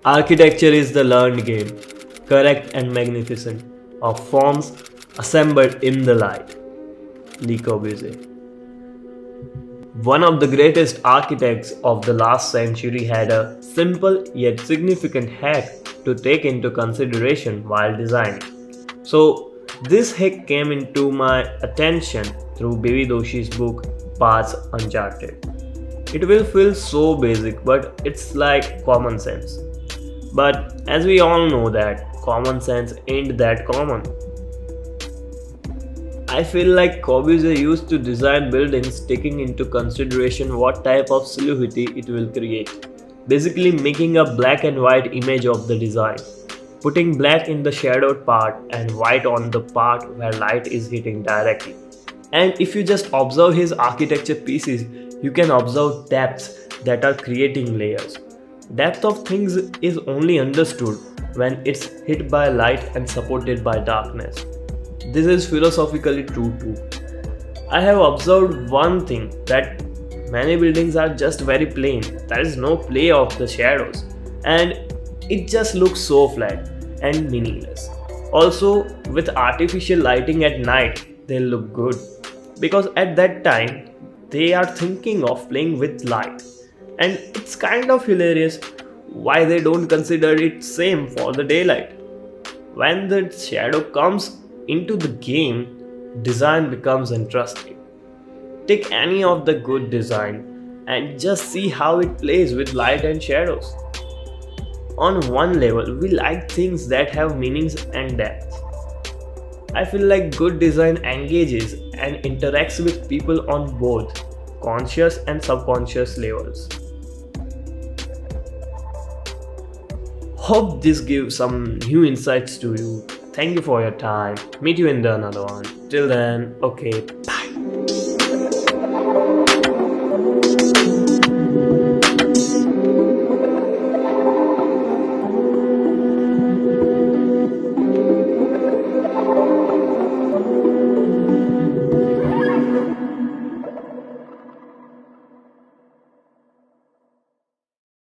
Architecture is the learned game, correct and magnificent, of forms assembled in the light. Le Corbusier. One of the greatest architects of the last century had a simple yet significant hack to take into consideration while designing. So, this hack came into my attention through Baby Doshi's book Paths Uncharted. It will feel so basic, but it's like common sense. But as we all know that common sense ain't that common. I feel like Corbusier used to design buildings taking into consideration what type of silhouette it will create. Basically making a black and white image of the design. Putting black in the shadowed part and white on the part where light is hitting directly. And if you just observe his architecture pieces, you can observe depths that are creating layers. Depth of things is only understood when it's hit by light and supported by darkness. This is philosophically true too. I have observed one thing that many buildings are just very plain. There is no play of the shadows and it just looks so flat and meaningless. Also, with artificial lighting at night, they look good because at that time they are thinking of playing with light. And it's kind of hilarious why they don't consider it same for the daylight. When the shadow comes into the game, design becomes interesting. Take any of the good design and just see how it plays with light and shadows. On one level, we like things that have meanings and depth. I feel like good design engages and interacts with people on both conscious and subconscious levels. Hope this gives some new insights to you. Thank you for your time. Meet you in the another one. Till then, okay, bye.